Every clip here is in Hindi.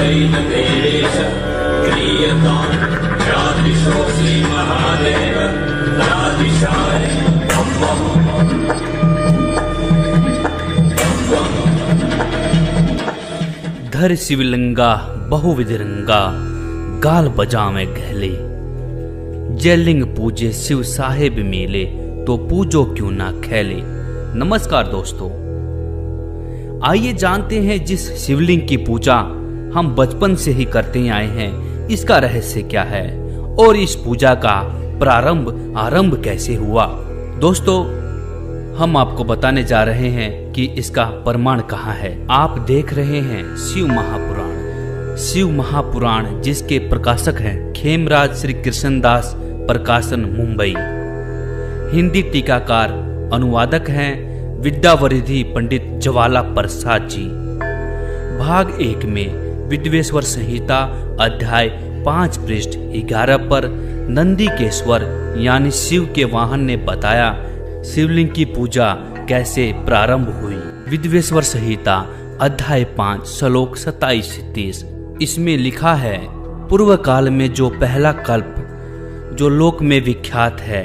तेन देवेश क्रियतां ज्योतिषो श्रीमहादेव राधिशाय धर शिवलिंगा बहुविध रंगा गाल बजावे गहले। जयलिंग पूजे शिव साहेब मेले तो पूजो क्यों ना खेले। नमस्कार दोस्तों, आइए जानते हैं जिस शिवलिंग की पूजा हम बचपन से ही करते आए हैं इसका रहस्य क्या है और इस पूजा का आरंभ कैसे हुआ। दोस्तों, हम आपको बताने जा रहे हैं कि इसका प्रमाण कहाँ है। आप देख रहे हैं शिव महापुराण। शिव महापुराण जिसके प्रकाशक हैं खेमराज श्री कृष्णदास प्रकाशन मुंबई। हिंदी टीकाकार अनुवादक हैं विद्यावरिधि पंडित ज्वाला प्रसाद जी। भाग 1 में विद्वेश्वर संहिता अध्याय 5 पृष्ठ 11 पर नंदीकेश्वर यानी शिव के वाहन ने बताया शिवलिंग की पूजा कैसे प्रारंभ हुई। विद्वेश्वर संहिता अध्याय 5 श्लोक 27-30 इसमें लिखा है, पूर्व काल में जो पहला कल्प जो लोक में विख्यात है,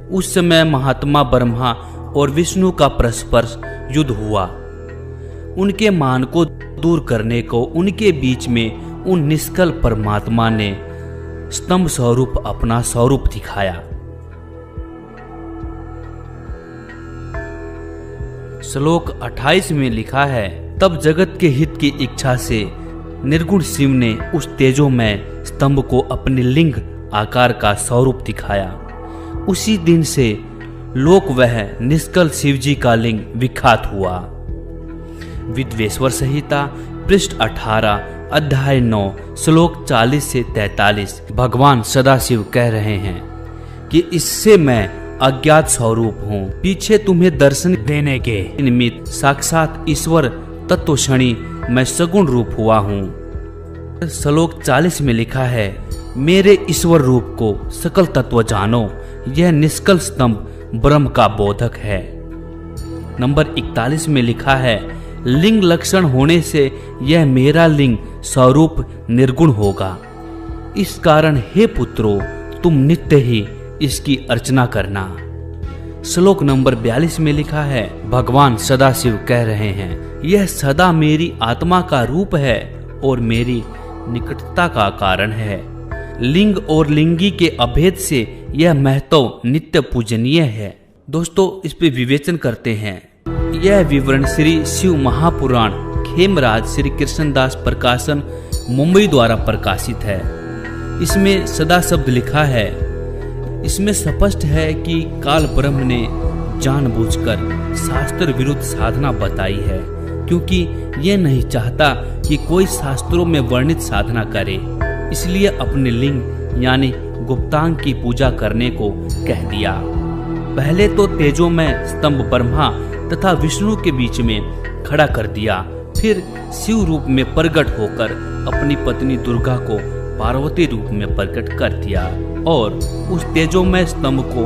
उस समय महात्मा ब्रह्मा और विष्णु का परस्पर युद्ध हुआ। उनके मान को दूर करने को उनके बीच में उन निष्कल परमात्मा ने स्तंभ स्वरूप अपना स्वरूप दिखाया। श्लोक 28 में लिखा है, तब जगत के हित की इच्छा से निर्गुण शिव ने उस तेजोमय स्तंभ को अपने लिंग आकार का स्वरूप दिखाया। उसी दिन से लोक वह निष्कल शिवजी का लिंग विख्यात हुआ। विद्वेश्वर संहिता पृष्ठ 18 अध्याय 9 श्लोक 40 से 43 भगवान सदाशिव कह रहे हैं कि इससे मैं अज्ञात स्वरूप हूँ, पीछे तुम्हें दर्शन देने के निमित्त साक्षात ईश्वर तत्वक्षणी मैं सगुण रूप हुआ हूँ। श्लोक 40 में लिखा है, मेरे ईश्वर रूप को सकल तत्व जानो, यह निष्कल स्तंभ ब्रह्म का बोधक है। नंबर 41 में लिखा है, लिंग लक्षण होने से यह मेरा लिंग स्वरूप निर्गुण होगा। इस कारण हे पुत्रों, तुम नित्य ही इसकी अर्चना करना। श्लोक नंबर 42 में लिखा है, भगवान सदाशिव कह रहे हैं, यह सदा मेरी आत्मा का रूप है और मेरी निकटता का कारण है। लिंग और लिंगी के अभेद से यह महत्व नित्य पूजनीय है। दोस्तों, इस पे विवेचन करते हैं। यह विवरण श्री शिव महापुराण खेमराज श्री कृष्णदास प्रकाशन मुंबई द्वारा प्रकाशित है। इसमें सदा शब्द लिखा है। इसमें स्पष्ट है कि काल ब्रह्म ने जानबूझकर शास्त्र विरुद्ध साधना बताई है, क्योंकि यह नहीं चाहता कि कोई शास्त्रों में वर्णित साधना करे। इसलिए अपने लिंग यानी गुप्तांग की पूजा करने को कह दिया। पहले तो तेजोमय स्तंभ ब्रह्मा तथा विष्णु के बीच में खड़ा कर दिया, फिर शिव रूप में प्रकट होकर अपनी पत्नी दुर्गा को पार्वती रूप में प्रकट कर दिया और उस तेजोमय स्तंभ को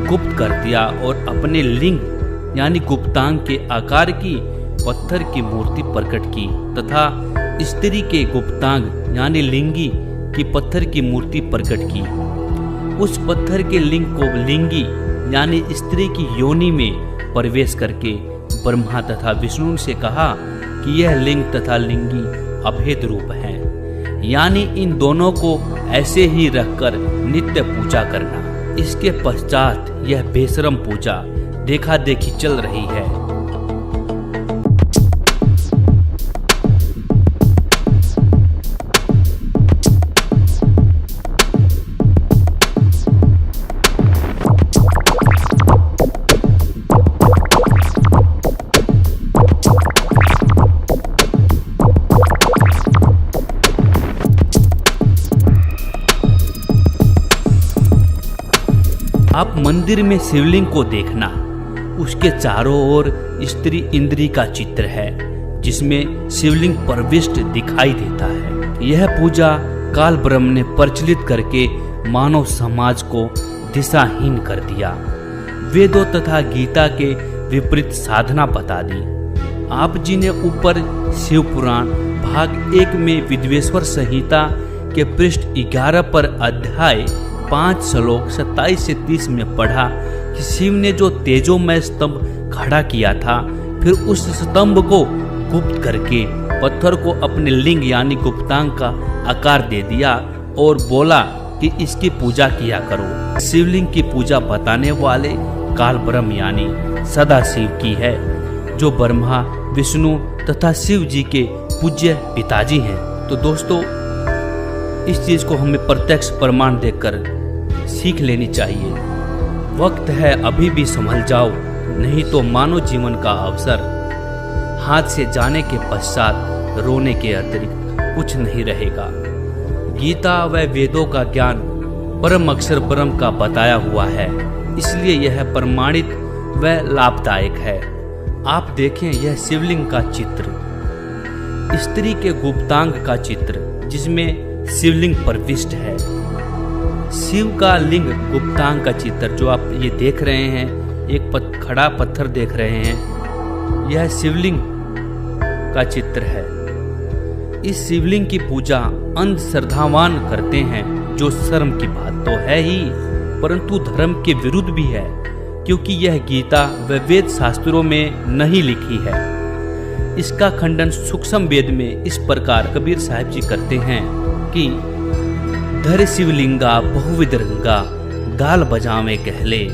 गुप्त कर दिया और अपने लिंग यानी गुप्तांग के आकार की पत्थर की मूर्ति प्रकट की तथा स्त्री के गुप्तांग यानी लिंगी की पत्थर की मूर्ति प्रकट की। उस पत्थर के लिंग को लिंगी यानी स्त्री की योनि में प्रवेश करके ब्रह्मा तथा विष्णु से कहा कि यह लिंग तथा लिंगी अभेद रूप है, यानी इन दोनों को ऐसे ही रखकर नित्य पूजा करना। इसके पश्चात यह बेशरम पूजा देखा देखी चल रही है। आप मंदिर में शिवलिंग को देखना, उसके चारों ओर स्त्री इंद्री का चित्र है जिसमें शिवलिंग प्रविष्ट दिखाई देता है। यह पूजा काल ब्रह्म ने प्रचलित करके मानव समाज को दिशाहीन कर दिया। वेदों तथा गीता के विपरीत साधना बता दी। आप जी ने ऊपर शिव पुराण भाग 1 में विद्वेश्वर संहिता के पृष्ठ 11 पर अध्याय 5 श्लोक 27 से 30 में पढ़ा कि शिव ने जो तेजोमय स्तंभ खड़ा किया था, फिर उस स्तंभ को गुप्त करके पत्थर को अपने लिंग यानी गुप्तांग का आकार दे दिया और बोला कि इसकी पूजा किया करो। शिवलिंग की पूजा बताने वाले काल ब्रह्म यानी सदाशिव की है, जो ब्रह्मा, विष्णु तथा शिव जी के पूज्य पिताजी हैं। तो दोस्तों, इस चीज को हमें प्रत्यक्ष प्रमाण देखकर सीख लेनी चाहिए। वक्त है अभी भी संभल जाओ, नहीं तो मानव जीवन का अवसर हाथ से जाने के पश्चात रोने के अतिरिक्त कुछ नहीं रहेगा। गीता व वेदों का ज्ञान परम अक्षर ब्रह्म का बताया हुआ है, इसलिए यह प्रमाणित व लाभदायक है। आप देखें यह शिवलिंग का चित्र, स्त्री के गुप्तांग का चित्र जिसमें शिवलिंग प्रविष्ट है। शिव का लिंग गुप्तांग का चित्र जो आप ये देख रहे हैं, एक खड़ा पत्थर देख रहे हैं, यह शिवलिंग का चित्र है। इस शिवलिंग की पूजा अंध श्रद्धावान करते हैं, जो शर्म की बात तो है ही, परंतु धर्म के विरुद्ध भी है, क्योंकि यह गीता व वेद शास्त्रों में नहीं लिखी है। इसका खंडन सूक्ष्म वेद में इस प्रकार कबीर साहब जी करते हैं कि धर शिवलिंगा बहुविध रंगा, गाल बजावे कहले,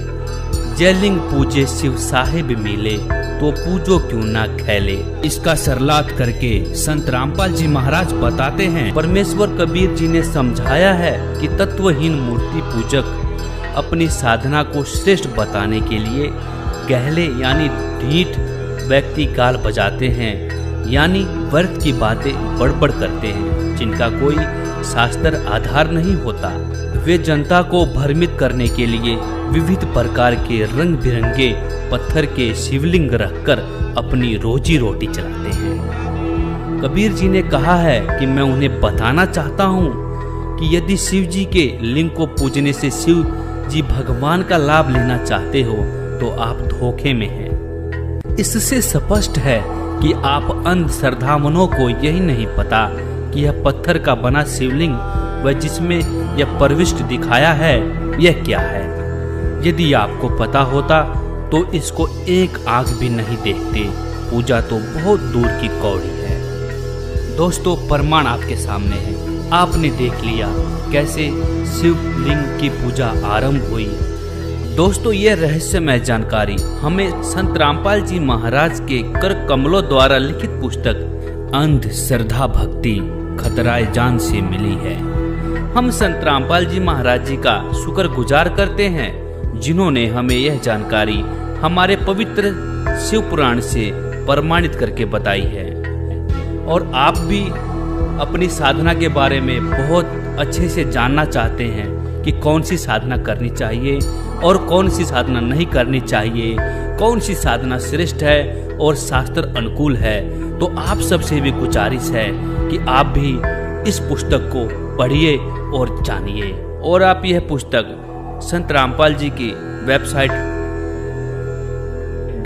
जयलिंग पूजे शिव साहेब मिले, तो पूजो क्यों ना खैले। इसका सरलात करके संत रामपाल जी महाराज बताते हैं, परमेश्वर कबीर जी ने समझाया है कि तत्वहीन मूर्ति पूजक अपनी साधना को श्रेष्ठ बताने के लिए गहले यानी ढीठ व्यक्ति गाल बजाते हैं, यानी व्यर्थ की बातें बड़बड़ करते हैं, जिनका कोई शास्त्र आधार नहीं होता। वे जनता को भ्रमित करने के लिए विविध प्रकार के रंग बिरंगे पत्थर के शिवलिंग रखकर अपनी रोजी रोटी चलाते हैं। कबीर जी ने कहा है कि मैं उन्हें बताना चाहता हूँ कि यदि शिव जी के लिंग को पूजने से शिव जी भगवान का लाभ लेना चाहते हो तो आप धोखे में हैं। इससे स्पष्ट है कि आप अंध श्रद्धावानों को यही नहीं पता कि यह पत्थर का बना शिवलिंग व जिसमें यह प्रविष्ट दिखाया है यह क्या है। यदि आपको पता होता तो इसको एक आंख भी नहीं देखते, पूजा तो बहुत दूर की कौड़ी है। दोस्तों, प्रमाण आपके सामने है, आपने देख लिया कैसे शिवलिंग की पूजा आरंभ हुई। दोस्तों, यह रहस्यमय जानकारी हमें संत रामपाल जी महाराज के कर कमलों द्वारा लिखित पुस्तक अंध श्रद्धा भक्ति खतराए जान से मिली है। हम संत रामपाल जी महाराज जी का शुक्रगुजार करते हैं, जिन्होंने हमें यह जानकारी हमारे पवित्र शिव पुराण से प्रमाणित करके बताई है। और आप भी अपनी साधना के बारे में बहुत अच्छे से जानना चाहते हैं कि कौन सी साधना करनी चाहिए और कौन सी साधना नहीं करनी चाहिए, कौन सी साधना श्रेष्ठ है और शास्त्र अनुकूल है, तो आप सबसे भी गुजारिश है कि आप भी इस पुस्तक को पढ़िए और जानिए। और आप यह पुस्तक संत रामपाल जी की वेबसाइट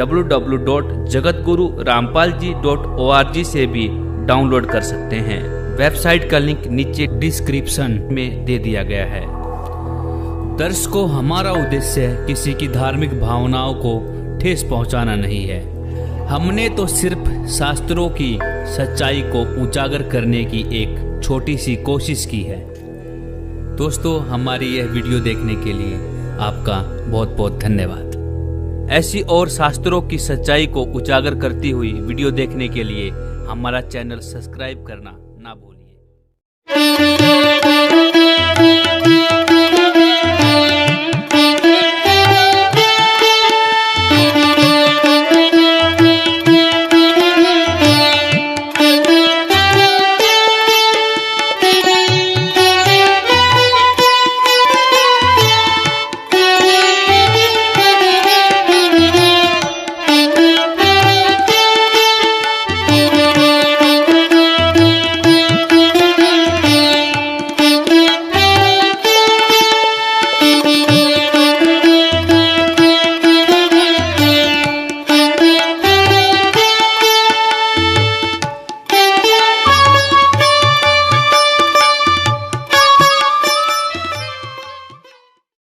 www.jagatgururampalji.org से भी डाउनलोड कर सकते हैं। वेबसाइट का लिंक नीचे डिस्क्रिप्शन में दे दिया गया है। दर्शकों, हमारा उद्देश्य किसी की धार्मिक भावनाओं को ठेस पहुंचाना नहीं है। हमने तो सिर्फ शास्त्रों की सच्चाई को उजागर करने की एक छोटी सी कोशिश की है। दोस्तों, हमारी यह वीडियो देखने के लिए आपका बहुत बहुत धन्यवाद। ऐसी और शास्त्रों की सच्चाई को उजागर करती हुई वीडियो देखने के लिए हमारा चैनल सब्सक्राइब करना ना भूलिए।